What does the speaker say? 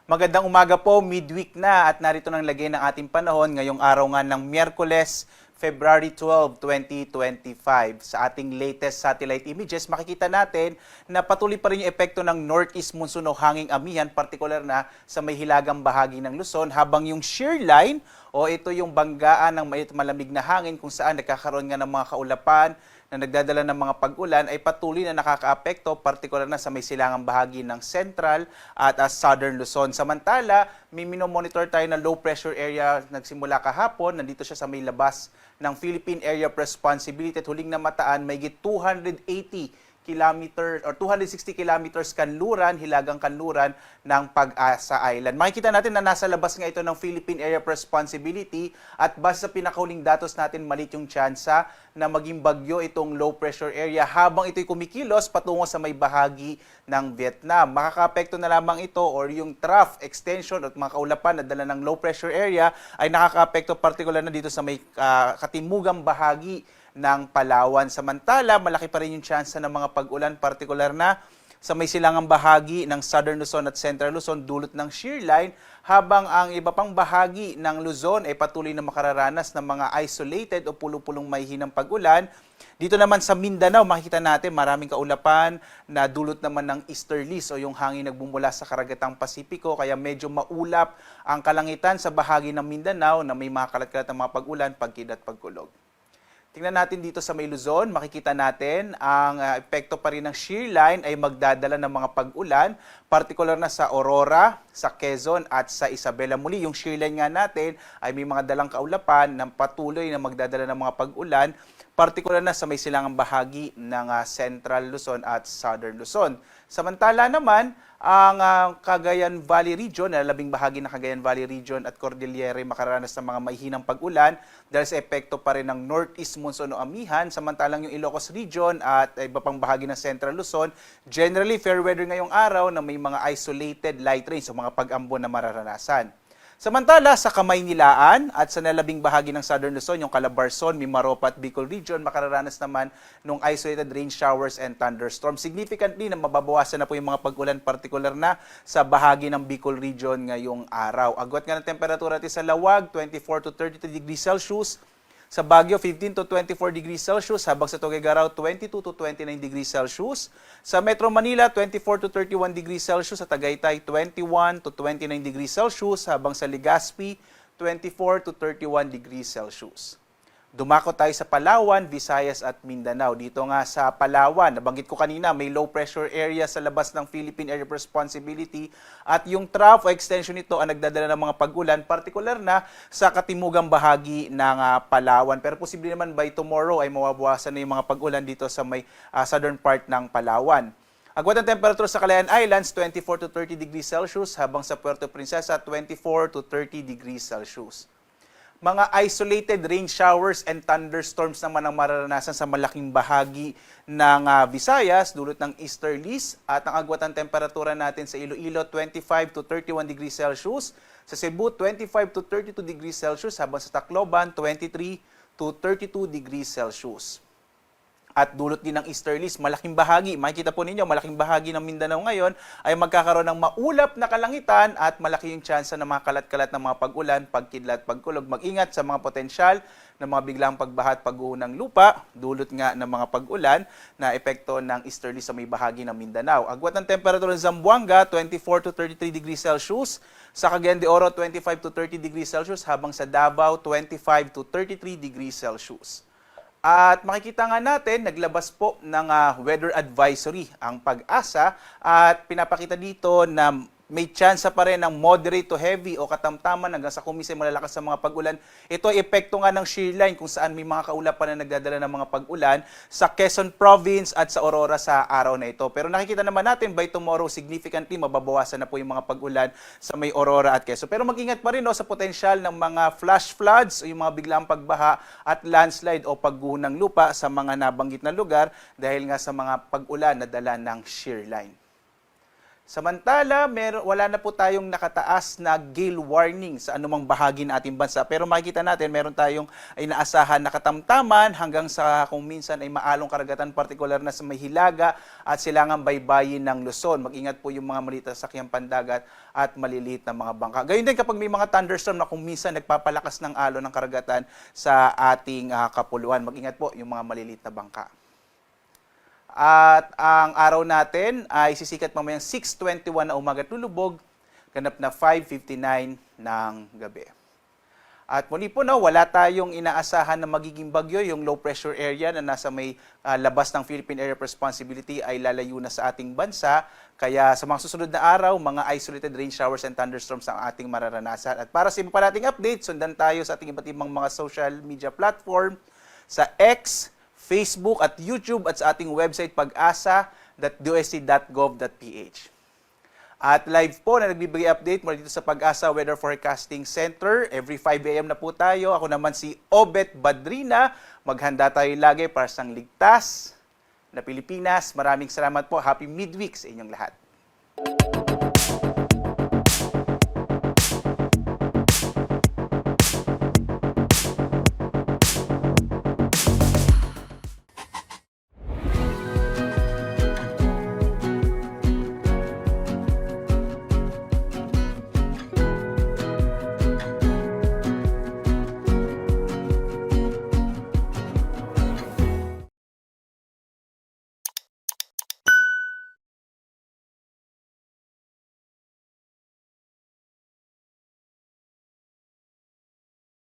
Magandang umaga po, midweek na at narito nang lagay ng ating panahon ngayong araw nga ng Miyerkules, February 12, 2025. Sa ating latest satellite images, makikita natin na patuloy pa rin yung epekto ng northeast monsoon o hanging amihan, partikular na sa may hilagang bahagi ng Luzon, habang yung shear line o ito yung banggaan ng malamig na hangin kung saan nagkakaroon nga ng mga kaulapan na nagdadala ng mga pag-ulan ay patuloy na nakakaapekto, partikular na sa may silangang bahagi ng Central at Southern Luzon. Samantala, may minomonitor tayo na low pressure area nagsimula kahapon. Nandito siya sa may labas ng Philippine Area of Responsibility at huling namataan may 280 kilometer or 260 kilometers kanluran, hilagang kanluran ng Pag-asa Island. Makikita natin na nasa labas nga ito ng Philippine Area of Responsibility at base sa pinakahuling datos natin, maliit yung tsansa na maging bagyo itong low pressure area habang ito'y kumikilos patungo sa may bahagi ng Vietnam. Makakaapekto na lamang ito or yung trough extension at mga kaulapan na dala ng low pressure area ay nakakaapekto partikular na dito sa may katimugang bahagi ng Palawan. Samantala, malaki pa rin yung tsansa ng mga pag-ulan, partikular na sa may silangang bahagi ng Southern Luzon at Central Luzon dulot ng shear line, habang ang iba pang bahagi ng Luzon ay patuloy na makararanas ng mga isolated o pulong-pulong mahihinang pag-ulan. Dito naman sa Mindanao, makikita natin maraming kaulapan na dulot naman ng easterlies o yung hangin nagbumula sa karagatang Pasipiko, kaya medyo maulap ang kalangitan sa bahagi ng Mindanao na may mga kalat-kalat ng mga pag-ulan, pagkid at pagkulog. Tingnan natin dito sa may Luzon, makikita natin ang epekto pa rin ng shear line ay magdadala ng mga pag-ulan, partikular na sa Aurora, sa Quezon at sa Isabela. Muli, yung shear line nga natin ay may mga dalang kaulapan ng patuloy na magdadala ng mga pag-ulan, partikular na sa may silangang bahagi ng Central Luzon at Southern Luzon. Samantala naman, ang Cagayan Valley Region, labing bahagi ng Cagayan Valley Region at Cordillera makararanas ng mga mahihinang pag-ulan dahil sa epekto pa rin ng northeast monsoon o amihan. Samantalang yung Ilocos Region at iba pang bahagi ng Central Luzon, generally fair weather ngayong araw na may mga isolated light rains o mga pag-ambon na mararanasan. Samantala, sa Kamaynilaan at sa nalabing bahagi ng Southern Luzon, yung Calabarzon, Mimaropa at Bicol Region, makararanas naman ng isolated rain showers and thunderstorms. Significantly na mababawasan na po yung mga pag-ulan, partikular na sa bahagi ng Bicol Region ngayong araw. Agwat nga ng temperatura natin sa Lawag, 24 to 32 degrees Celsius. Sa Baguio, 15 to 24 degrees Celsius, habang sa Tuguegarao, 22 to 29 degrees Celsius. Sa Metro Manila, 24 to 31 degrees Celsius. Sa Tagaytay, 21 to 29 degrees Celsius, habang sa Legazpi, 24 to 31 degrees Celsius. Dumako tayo sa Palawan, Visayas at Mindanao. Dito nga sa Palawan, nabanggit ko kanina, may low pressure area sa labas ng Philippine Area of Responsibility at yung trough o extension nito ang nagdadala ng mga pag-ulan, partikular na sa katimugang bahagi ng Palawan. Pero posible naman by tomorrow ay mawabawasan na yung mga pag-ulan dito sa may southern part ng Palawan. Agwat ang temperature sa Calayan Islands, 24 to 30 degrees Celsius, habang sa Puerto Princesa, 24 to 30 degrees Celsius. Mga isolated rain showers and thunderstorms naman ang mararanasan sa malaking bahagi ng Visayas, dulot ng easterlies, at ang agwat ng temperatura natin sa Iloilo, 25 to 31 degrees Celsius, sa Cebu, 25 to 32 degrees Celsius, habang sa Tacloban, 23 to 32 degrees Celsius. At dulot din ng easterlies, malaking bahagi, makikita po ninyo, malaking bahagi ng Mindanao ngayon ay magkakaroon ng maulap na kalangitan at malaki yung tsansa ng mga kalat-kalat ng mga pag-ulan, pagkidlat, pagkulog. Mag-ingat sa mga potensyal ng mga biglang pagbaha at pagguho ng lupa, dulot nga ng mga pag-ulan na epekto ng easterlies sa may bahagi ng Mindanao. Agwat ng temperatura ng Zamboanga, 24 to 33 degrees Celsius, sa Cagayan de Oro, 25 to 30 degrees Celsius, habang sa Davao, 25 to 33 degrees Celsius. At makikita nga natin, naglabas po ng weather advisory ang Pag-asa at pinapakita dito na may tsansa pa rin ng moderate to heavy o katamtaman hanggang sa kumisay malalakas sa mga pag-ulan. Ito ay epekto nga ng shear line kung saan may mga kaulapan na nagdadala ng mga pag-ulan sa Quezon Province at sa Aurora sa araw na ito. Pero nakikita naman natin by tomorrow significantly mababawasan na po yung mga pag-ulan sa may Aurora at Quezon. Pero mag-ingat pa rin sa potensyal ng mga flash floods o yung mga biglang pagbaha at landslide o pagguho ng lupa sa mga nabanggit na lugar dahil nga sa mga pag-ulan na dala ng shear line. Samantala, wala na po tayong nakataas na gale warning sa anumang bahagi ng ating bansa. Pero makikita natin, meron tayong inaasahan na katamtaman hanggang sa kung minsan ay maalong karagatan, partikular na sa may Hilaga at silangang baybayin ng Luzon. Mag-ingat po yung mga maliit na sakyang pandagat at maliliit na mga bangka. Gayun din kapag may mga thunderstorm na kung minsan nagpapalakas ng alon ng karagatan sa ating kapuluan. Mag-ingat po yung mga maliliit na bangka. At ang araw natin ay sisikat mamayang 6:21 na umaga at lulubog, ganap na 5:59 ng gabi. At muli po, wala tayong inaasahan na magiging bagyo. Yung low pressure area na nasa may labas ng Philippine Area of Responsibility ay lalayo na sa ating bansa. Kaya sa mga susunod na araw, mga isolated rain showers and thunderstorms ang ating mararanasan. At para sa iba pa nating update, sundan tayo sa ating iba't ibang mga social media platform sa X, Facebook at YouTube at sa ating website pag-asa.dosc.gov.ph. At live po na nagbibigay update mula dito sa Pag-asa Weather Forecasting Center. Every 5 a.m. na po tayo. Ako naman si Obet Badrina. Maghanda tayo lagi para sa ligtas na Pilipinas. Maraming salamat po. Happy midweek sa inyong lahat.